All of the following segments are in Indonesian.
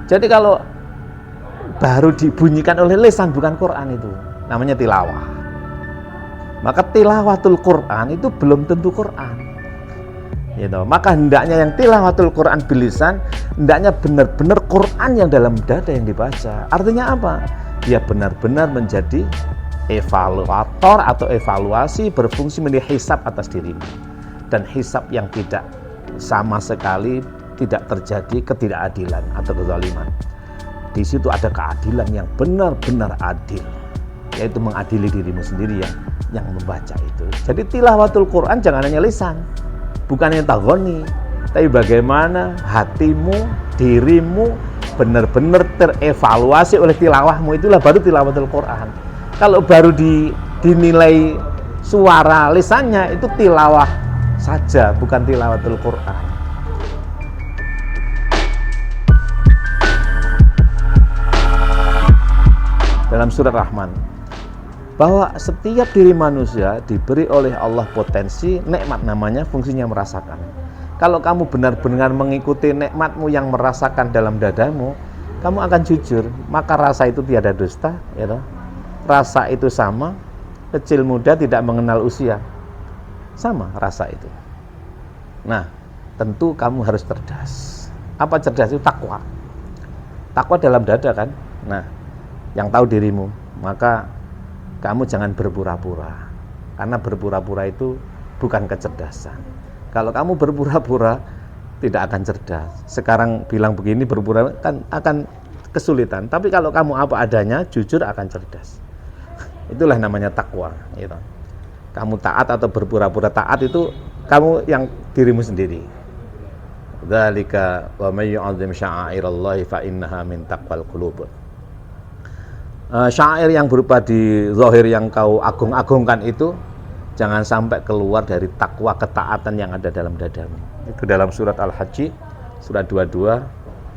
Jadi kalau baru dibunyikan oleh lisan bukan Quran itu namanya tilawah. Maka tilawatul Quran itu belum tentu Quran. Gitu. Maka hendaknya yang tilawatul Quran bilisan, hendaknya benar-benar Quran yang dalam dada yang dibaca. Artinya apa? Dia benar-benar menjadi evaluator atau evaluasi, berfungsi menjadi hisab atas dirimu. Dan hisab yang tidak sama sekali tidak terjadi ketidakadilan atau kezaliman. Di situ ada keadilan yang benar-benar adil, yaitu mengadili dirimu sendiri yang membaca itu. Jadi tilawatul Quran jangan hanya lisan, bukannya taghoni, tapi bagaimana hatimu, dirimu benar-benar terevaluasi oleh tilawahmu, itulah baru tilawatul Quran. Kalau baru dinilai suara lisannya, itu tilawah saja, bukan tilawatul Quran. Dalam surat Rahman, bahwa setiap diri manusia diberi oleh Allah potensi nikmat, namanya fungsinya merasakan. Kalau kamu benar-benar mengikuti nikmatmu yang merasakan dalam dadamu, kamu akan jujur, maka rasa itu tiada dusta, ya toh? Rasa itu sama, kecil muda tidak mengenal usia, sama rasa itu. Nah, tentu kamu harus cerdas. Apa cerdas itu? Takwa. Takwa dalam dada kan. Nah, yang tahu dirimu, maka kamu jangan berpura-pura, karena berpura-pura itu bukan kecerdasan. Kalau kamu berpura-pura tidak akan cerdas. Sekarang bilang begini berpura kan akan kesulitan. Tapi kalau kamu apa adanya, jujur, akan cerdas. Itulah namanya takwa. Gitu. Kamu taat atau berpura-pura taat itu kamu yang dirimu sendiri. Dzalika wa may yu'azzim sya'airallahi fa innaha min taqwal qulub. Syair yang berupa di zahir yang kau agung-agungkan itu jangan sampai keluar dari takwa ketaatan yang ada dalam dadamu. Itu dalam surat Al-Hajj surat 22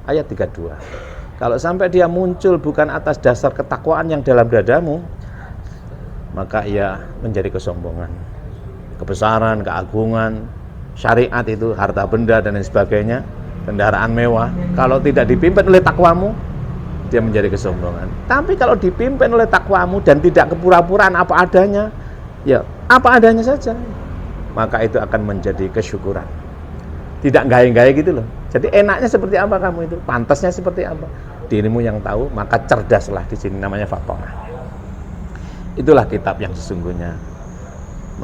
ayat 32. Kalau sampai dia muncul bukan atas dasar ketakwaan yang dalam dadamu, maka ia menjadi kesombongan, kebesaran, keagungan, syariat itu, harta benda dan lain sebagainya, kendaraan mewah. Kalau tidak dipimpin oleh takwamu, dia menjadi kesombongan. Tapi kalau dipimpin oleh takwamu dan tidak kepura-puraan apa adanya, ya apa adanya saja, maka itu akan menjadi kesyukuran. Tidak gaya-gaya gitu loh. Jadi enaknya seperti apa kamu itu, pantasnya seperti apa, dirimu yang tahu, maka cerdaslah di sini, namanya fatonah. Itulah kitab yang sesungguhnya.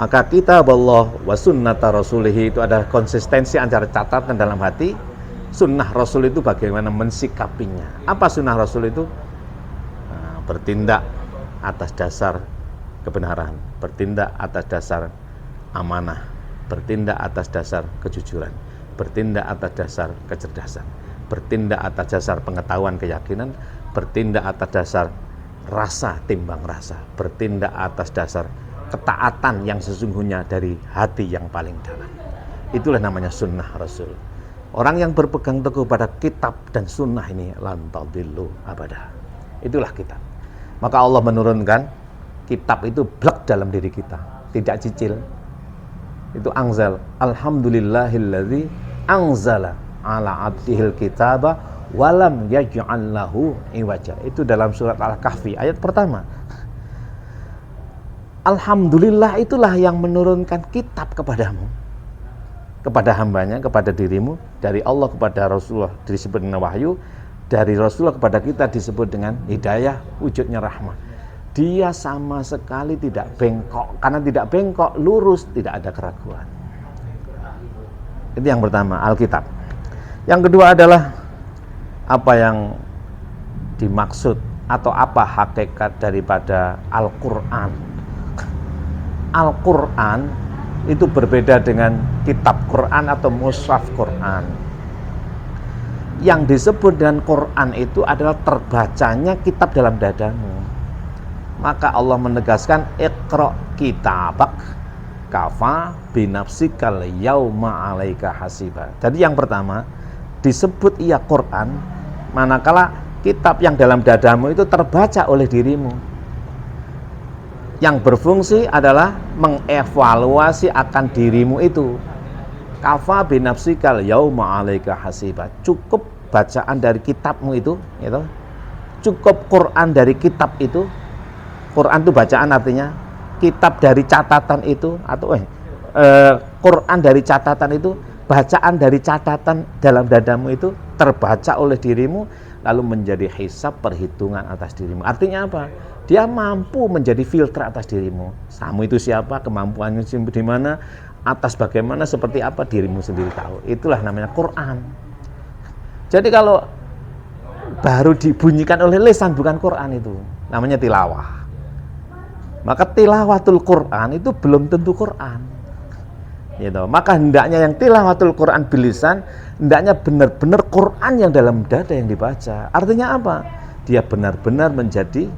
Maka kitab Allah wa sunnata rasulihi itu ada konsistensi antara catatan dalam hati. Sunnah Rasul itu bagaimana mensikapinya. Apa sunnah Rasul itu? Nah, bertindak atas dasar kebenaran, bertindak atas dasar amanah, bertindak atas dasar kejujuran, bertindak atas dasar kecerdasan, bertindak atas dasar pengetahuan keyakinan, bertindak atas dasar rasa timbang rasa, bertindak atas dasar ketaatan yang sesungguhnya dari hati yang paling dalam. Itulah namanya sunnah Rasul. Orang yang berpegang teguh pada kitab dan sunnah ini lan tadillu abada. Itulah kitab. Maka Allah menurunkan kitab itu blek dalam diri kita, tidak cicil. Itu anzal. Alhamdulillahilladzi anzala ala abdihil kitaba walam yaj'al lahu iwaja. Itu dalam surat Al-Kahfi ayat pertama. Alhamdulillah itulah yang menurunkan kitab kepadamu, kepada hambanya, kepada dirimu, dari Allah kepada Rasulullah disebut dengan wahyu, dari Rasulullah kepada kita disebut dengan hidayah, wujudnya rahmah. Dia sama sekali tidak bengkok, karena tidak bengkok, lurus, tidak ada keraguan. Itu yang pertama, Alkitab. Yang kedua adalah apa yang dimaksud atau apa hakikat daripada Al-Quran. Al-Quran itu berbeda dengan kitab Quran atau mushaf Quran. Yang disebut dengan Quran itu adalah terbacanya kitab dalam dadamu. Maka Allah menegaskan iqra kitabak kafa binafsikal yauma 'alaika hasiba. Jadi yang pertama disebut ia Quran manakala kitab yang dalam dadamu itu terbaca oleh dirimu. Yang berfungsi adalah mengevaluasi akan dirimu itu. Kafa binafsikal yauma 'alaika hasiba. Cukup bacaan dari kitabmu itu, gitu. Cukup Quran dari kitab itu. Quran itu bacaan artinya kitab dari catatan itu, atau Quran dari catatan itu, bacaan dari catatan dalam dadamu itu terbaca oleh dirimu, lalu menjadi hisab, perhitungan atas dirimu. Artinya apa? Dia mampu menjadi filter atas dirimu. Kamu itu siapa, kemampuannya di mana, atas bagaimana, seperti apa, dirimu sendiri tahu. Itulah namanya Quran. Jadi kalau baru dibunyikan oleh lisan bukan Quran, itu namanya tilawah. Maka tilawatul Quran itu belum tentu Quran, gitu. Maka hendaknya yang tilawatul Quran bilisan, hendaknya benar-benar Quran yang dalam dada yang dibaca. Artinya apa? Dia benar-benar menjadi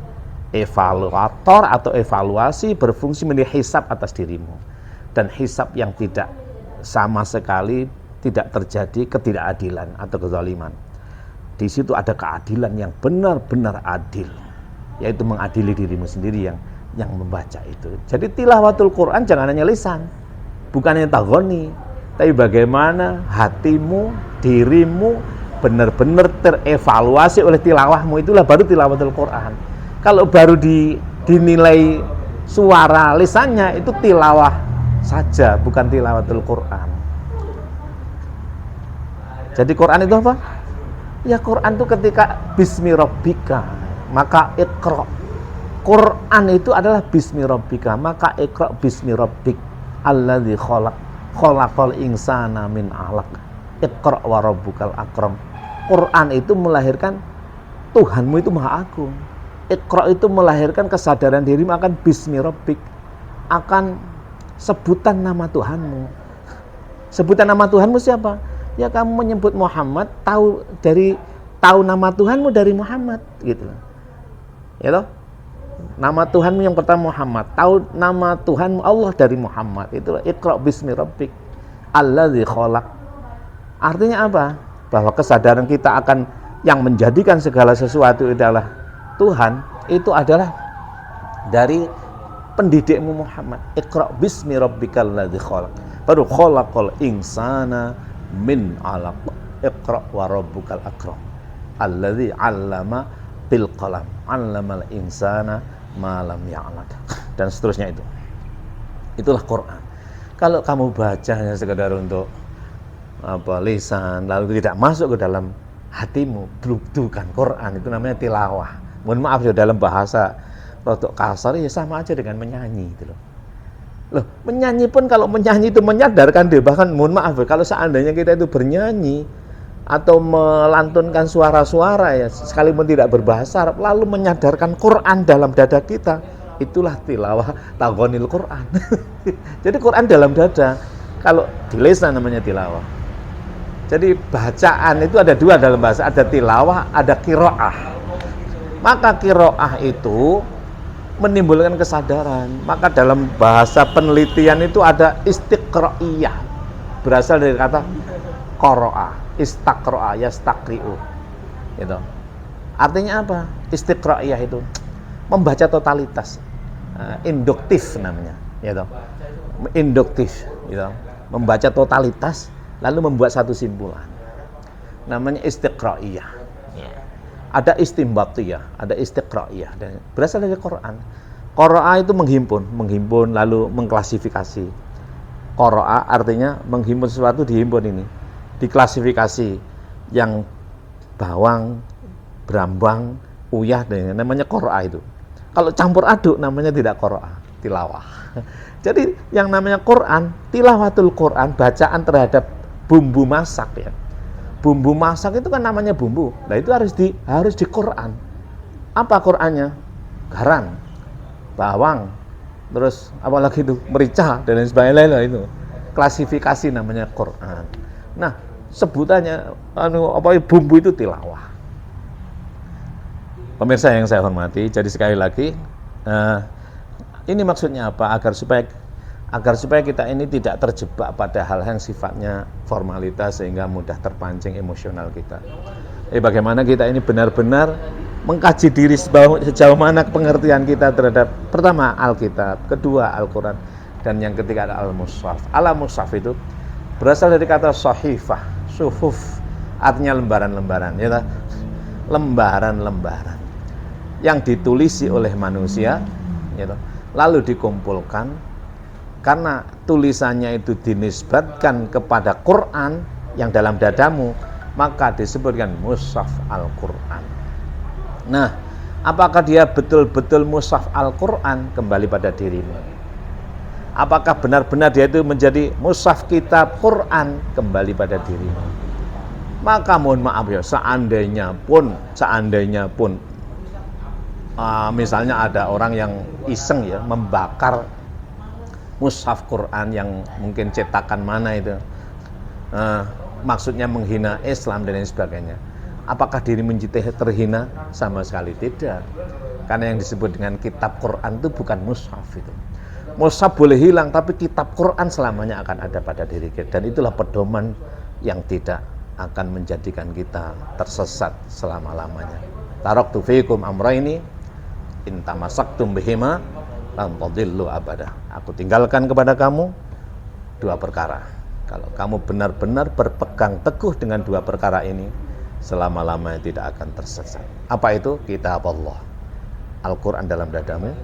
evaluator atau evaluasi, berfungsi menjadi hisab atas dirimu. Dan hisab yang tidak sama sekali tidak terjadi ketidakadilan atau kezaliman. Di situ ada keadilan yang benar-benar adil, yaitu mengadili dirimu sendiri yang membaca itu. Jadi tilawatul Quran jangan hanya lisan, bukan hanya taghoni, tapi bagaimana hatimu, dirimu benar-benar terevaluasi oleh tilawahmu, itulah baru tilawatul Quran. Kalau baru dinilai suara lisannya, itu tilawah saja, bukan tilawatul Quran. Jadi Quran itu apa? Ya Quran itu ketika bismi rabbika, maka iqra. Quran itu adalah bismi rabbika, maka iqra bismi rabbik alladzi khalaqal insana min 'alaq. Iqra wa rabbukal akram. Quran itu melahirkan Tuhanmu itu Maha Agung. Iqra itu melahirkan kesadaran dirimu akan bismi rabbik, akan sebutan nama Tuhanmu. Sebutan nama Tuhanmu siapa? Ya kamu menyebut Muhammad, tahu nama Tuhanmu dari Muhammad, gitu. Ya toh? Nama Tuhanmu yang pertama Muhammad, tahu nama Tuhanmu Allah dari Muhammad. Itulah Iqra bismi rabbik alladzi khalaq. Artinya apa? Bahwa kesadaran kita akan yang menjadikan segala sesuatu adalah Tuhan, itu adalah dari pendidikmu Muhammad. Iqra bismi rabbikal ladzi khalaq. Baru khalaqal insana min 'alaq. Iqra wa rabbukal akram alladzi 'allama bil qalam 'allamal insana ma lam ya'lam, dan seterusnya itu. Itulah Quran. Kalau kamu baca hanya sekedar untuk lisan, lalu tidak masuk ke dalam hatimu, bukan Quran, itu namanya tilawah. Mohon maaf ya, dalam bahasa rodok kasar ya sama aja dengan menyanyi gitu loh. Loh, menyanyi pun kalau menyanyi itu menyadarkan diri, bahkan mohon maaf ya, kalau seandainya kita itu bernyanyi atau melantunkan suara-suara ya, sekalipun tidak berbahasa Arab, lalu menyadarkan Quran dalam dada kita, itulah tilawah taghonil Quran. Jadi Quran dalam dada, kalau di lisan namanya tilawah. Jadi bacaan itu ada dua dalam bahasa, ada tilawah, ada qiraah. Maka qiraah itu menimbulkan kesadaran. Maka dalam bahasa penelitian itu ada istiqra'iyah, berasal dari kata qara'a, istaqra'a, yastaqri'u, gitu. Artinya apa? Istiqra'iyah itu membaca totalitas, induktif namanya, gitu. Induktif, gitu. Membaca totalitas lalu membuat satu simpulan, namanya istiqra'iyah. Ada istimbatiyah, ada istiqra'iyah, dan berasal dari Quran. Qara'a itu menghimpun lalu mengklasifikasi. Qara'a artinya menghimpun sesuatu, dihimpun ini, diklasifikasi, yang bawang, brambang, uyah, dan namanya qara'a itu. Kalau campur aduk namanya tidak qara'a, tilawah. Jadi yang namanya Quran, tilawatul Quran, bacaan terhadap bumbu masak ya. Bumbu masak itu kan namanya bumbu. Nah itu harus di Quran. Apa Qurannya? Garam, bawang, terus apalagi itu merica dan lain sebagainya itu. Klasifikasi namanya Quran. Nah, sebutannya bumbu itu tilawah. Pemirsa yang saya hormati, jadi sekali lagi ini maksudnya apa? Agar supaya kita ini tidak terjebak pada hal yang sifatnya formalitas sehingga mudah terpancing emosional kita. Bagaimana kita ini benar-benar mengkaji diri sejauh mana pengertian kita terhadap, pertama Alkitab, kedua Al-Quran, dan yang ketiga ada Al-Mushaf. Al-Mushaf itu berasal dari kata sahifah, suhuf, artinya lembaran-lembaran, ya toh? Lembaran-lembaran yang ditulisi oleh manusia, ya toh? Lalu dikumpulkan, karena tulisannya itu dinisbatkan kepada Quran yang dalam dadamu, maka disebutkan mushaf Al-Quran. Nah, apakah dia betul-betul mushaf Al-Quran? Kembali pada dirimu. Apakah benar-benar dia itu menjadi mushaf kitab Quran? Kembali pada dirimu. Maka mohon maaf ya, seandainya pun misalnya ada orang yang iseng ya membakar mushaf Quran yang mungkin cetakan mana itu, maksudnya menghina Islam dan lain sebagainya. Apakah diri menjadi terhina? Sama sekali tidak. Karena yang disebut dengan kitab Quran itu bukan mushaf itu. Mushaf boleh hilang, tapi kitab Quran selamanya akan ada pada diri kita. Dan itulah pedoman yang tidak akan menjadikan kita tersesat selama-lamanya. Taraktu fiikum amraini in tamassaktum bihima lan tadillu abada. Aku tinggalkan kepada kamu dua perkara. Kalau kamu benar-benar berpegang teguh dengan dua perkara ini, selama-lamanya tidak akan tersesat. Apa itu? Kitab Allah, Al-Quran dalam dadamu,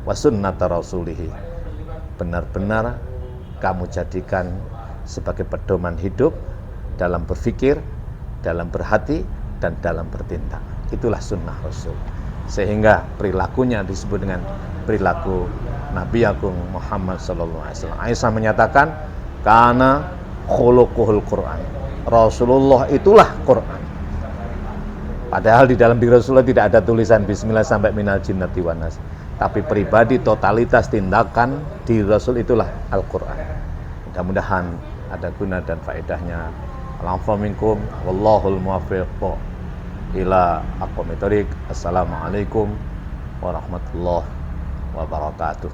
wa sunnata rasulihi. Benar-benar kamu jadikan sebagai pedoman hidup dalam berpikir, dalam berhati, dan dalam bertindak. Itulah sunnah Rasul. Sehingga perilakunya disebut dengan perilaku Nabi Agung Muhammad SAW. Aisyah menyatakan, karena khuluquhul Quran. Rasulullah itulah Quran. Padahal di dalam diri Rasulullah tidak ada tulisan Bismillah sampai minal jinnati wan nas. Tapi pribadi, totalitas tindakan di Rasul itulah Al-Quran. Mudah-mudahan ada guna dan faedahnya. Al-afwa minkum, wallahul muwaffiq ila aqwamit thoriq. Assalamualaikum warahmatullahi wabarakatuh.